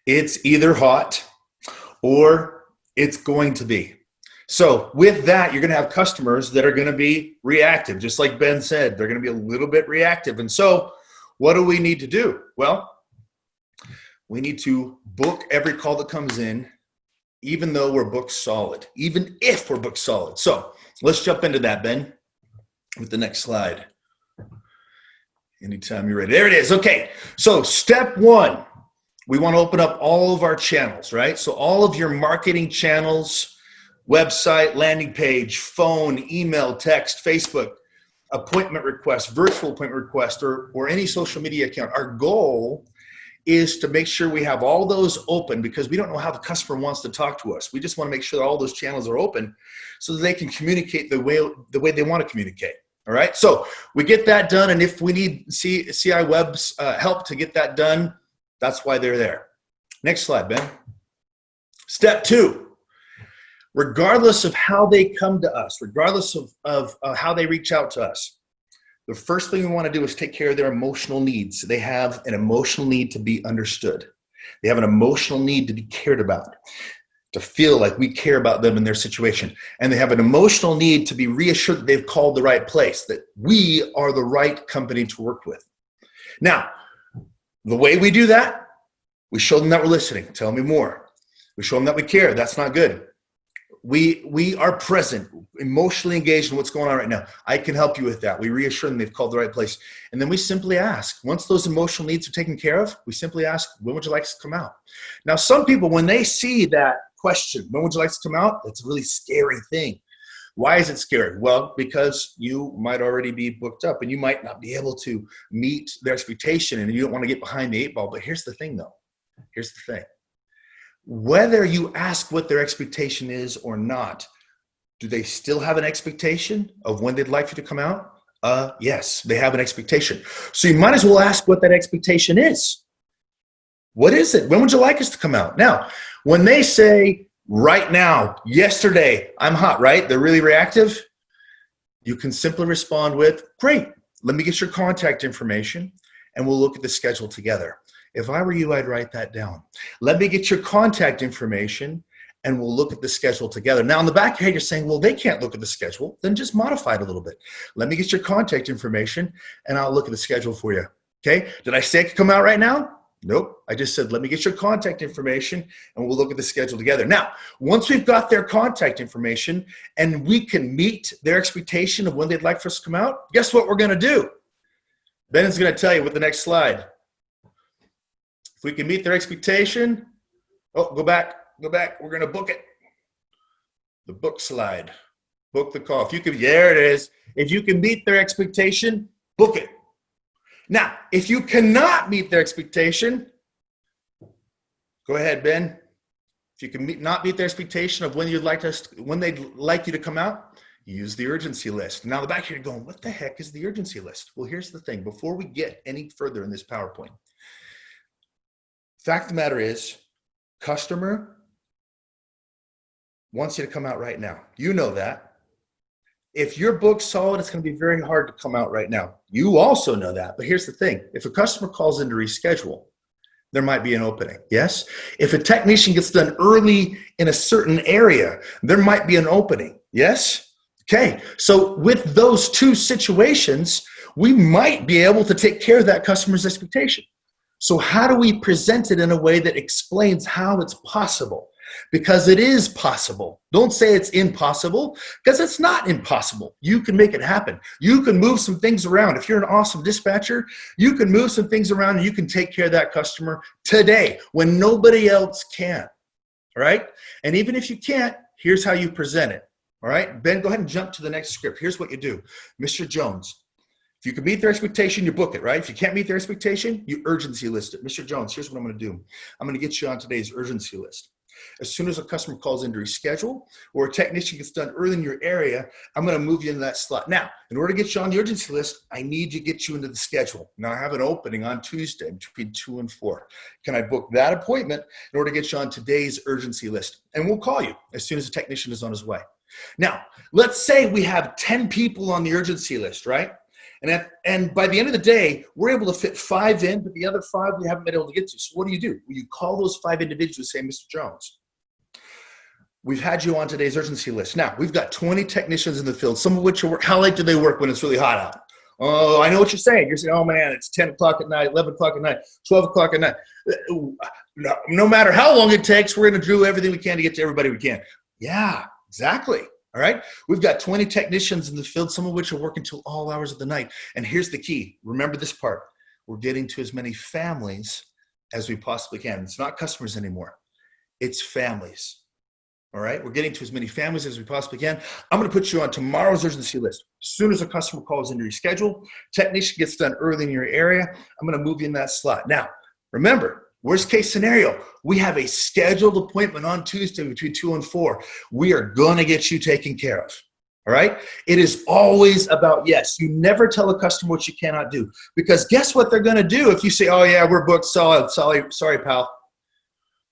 It's either hot or it's going to be. So with that, you're going to have customers that are going to be reactive. Just like Ben said, they're going to be a little bit reactive. And so what do we need to do? Well, we need to book every call that comes in, even though we're booked solid, even if we're booked solid. So let's jump into that, Ben, with the next slide. Anytime you're ready. There it is. Okay. So step one, we want to open up all of our channels, right? So all of your marketing channels, website, landing page, phone, email, text, Facebook, appointment request, virtual appointment request, or any social media account. Our goal is to make sure we have all those open because we don't know how the customer wants to talk to us. We just want to make sure that all those channels are open so that they can communicate the way they want to communicate. All right, so we get that done, and if we need CI Web's help to get that done, that's why they're there. Next slide, Ben. Step two, regardless of how they come to us, regardless of how they reach out to us, the first thing we want to do is take care of their emotional needs. They have an emotional need to be understood. They have an emotional need to be cared about, to feel like we care about them and their situation. And they have an emotional need to be reassured that they've called the right place, that we are the right company to work with. Now, the way we do that, we show them that we're listening. Tell me more. We show them that we care. That's not good. We are present, emotionally engaged in what's going on right now. I can help you with that. We reassure them they've called the right place. And then we simply ask, once those emotional needs are taken care of, we simply ask, when would you like us to come out? Now, some people, when they see that question, when would you like us to come out? That's a really scary thing. Why is it scary? Well, because you might already be booked up and you might not be able to meet their expectation and you don't want to get behind the eight ball. But here's the thing though. Here's the thing. Whether you ask what their expectation is or not, do they still have an expectation of when they'd like you to come out? Yes, they have an expectation. So you might as well ask what that expectation is. What is it? When would you like us to come out? Now, when they say right now, yesterday, I'm hot, right? They're really reactive. You can simply respond with, great, let me get your contact information and we'll look at the schedule together. If I were you, I'd write that down. Let me get your contact information and we'll look at the schedule together. Now, in the back of your head, you're saying, well, they can't look at the schedule. Then just modify it a little bit. Let me get your contact information and I'll look at the schedule for you. Okay? Did I say I could come out right now? Nope. I just said, let me get your contact information and we'll look at the schedule together. Now, once we've got their contact information and we can meet their expectation of when they'd like for us to come out, guess what we're going to do? Ben is going to tell you with the next slide. If we can meet their expectation, go back. We're going to book it. The book slide. Book the call. If you can, there it is. If you can meet their expectation, book it. Now, if you cannot meet their expectation, go ahead, Ben. If you can not meet their expectation of when they'd like you to come out, use the urgency list. Now, the back here, you're going, what the heck is the urgency list? Well, here's the thing. Before we get any further in this PowerPoint, fact of the matter is, customer wants you to come out right now. You know that. If you're booked solid, it's going to be very hard to come out right now. You also know that. But here's the thing. If a customer calls in to reschedule, there might be an opening. Yes? If a technician gets done early in a certain area, there might be an opening. Yes? Okay. So with those two situations, we might be able to take care of that customer's expectation. So how do we present it in a way that explains how it's possible? Because it is possible. Don't say it's impossible, because it's not impossible. You can make it happen. You can move some things around. If you're an awesome dispatcher, you can move some things around and you can take care of that customer today when nobody else can. All right? And even if you can't, here's how you present it. All right? Ben, go ahead and jump to the next script. Here's what you do. Mr. Jones. If you can meet their expectation, you book it, right? If you can't meet their expectation, you urgency list it. Mr. Jones, here's what I'm going to do. I'm going to get you on today's urgency list. As soon as a customer calls in to reschedule or a technician gets done early in your area, I'm going to move you into that slot. Now, in order to get you on the urgency list, I need to get you into the schedule. Now, I have an opening on Tuesday between 2 and 4. Can I book that appointment in order to get you on today's urgency list? And we'll call you as soon as the technician is on his way. Now, let's say we have 10 people on the urgency list, right? And by the end of the day, we're able to fit 5 in, but the other 5 we haven't been able to get to. So what do? Well, you call those 5 individuals and say, Mr. Jones, we've had you on today's urgency list. Now, we've got 20 technicians in the field, some of which are how late do they work when it's really hot out? Oh, I know what you're saying. You're saying, oh man, it's 10 o'clock at night, 11 o'clock at night, 12 o'clock at night. No matter how long it takes, we're going to do everything we can to get to everybody we can. Yeah, exactly. All right. We've got 20 technicians in the field, some of which are working till all hours of the night. And here's the key. Remember this part. We're getting to as many families as we possibly can. It's not customers anymore. It's families. All right. We're getting to as many families as we possibly can. I'm going to put you on tomorrow's urgency list. As soon as a customer calls into your schedule, technician gets done early in your area, I'm going to move you in that slot. Now, remember, worst case scenario, we have a scheduled appointment on Tuesday between 2 and 4. We are going to get you taken care of. All right. It is always about yes. You never tell a customer what you cannot do, because guess what they're going to do if you say, oh yeah, we're booked solid. Sorry, pal.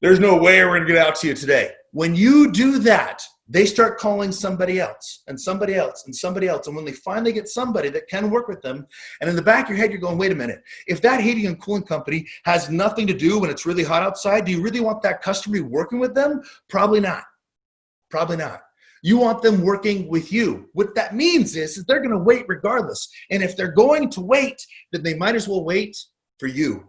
There's no way we're going to get out to you today. When you do that, they start calling somebody else and somebody else and somebody else. And when they finally get somebody that can work with them, and in the back of your head, you're going, wait a minute, if that heating and cooling company has nothing to do when it's really hot outside, do you really want that customer to be working with them? Probably not. Probably not. You want them working with you. What that means is they're going to wait regardless. And if they're going to wait, then they might as well wait for you.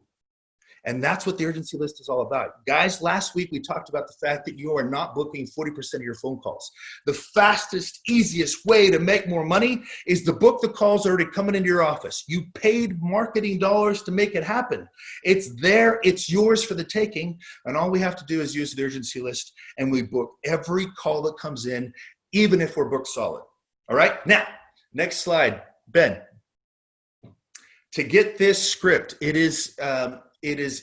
And that's what the urgency list is all about. Guys, last week we talked about the fact that you are not booking 40% of your phone calls. The fastest, easiest way to make more money is to book the calls already coming into your office. You paid marketing dollars to make it happen. It's there, it's yours for the taking, and all we have to do is use the urgency list, and we book every call that comes in, even if we're booked solid. All right? Now, next slide, Ben. To get this script, it is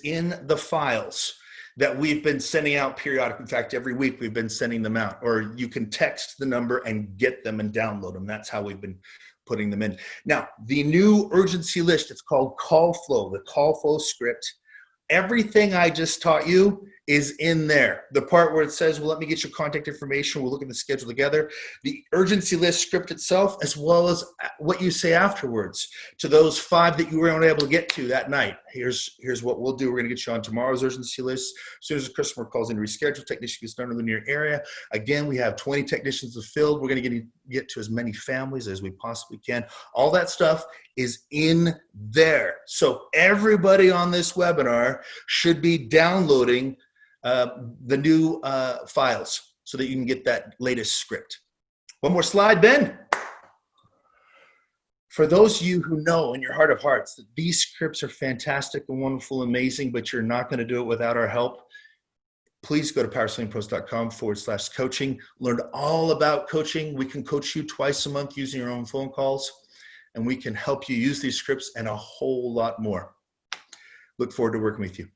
in the files that we've been sending out periodically. In fact, every week we've been sending them out, or you can text the number and get them and download them. That's how we've been putting them in. Now, the new urgency list, it's called Call Flow, the Call Flow script. Everything I just taught you is in there. The part where it says, well, let me get your contact information. We'll look at the schedule together. The urgency list script itself, as well as what you say afterwards to those 5 that you were unable to get to that night. Here's what we'll do. We're going to get you on tomorrow's urgency list. As soon as the customer calls in to reschedule, technician gets done in your area. Again, we have 20 technicians in the field. We're going to get to as many families as we possibly can. All that stuff is in there. So everybody on this webinar should be downloading the new files so that you can get that latest script. One more slide, Ben. For those of you who know in your heart of hearts that these scripts are fantastic and wonderful, amazing, but you're not going to do it without our help, please go to powersellingpros.com/coaching. Learn all about coaching. We can coach you twice a month using your own phone calls, and we can help you use these scripts and a whole lot more. Look forward to working with you.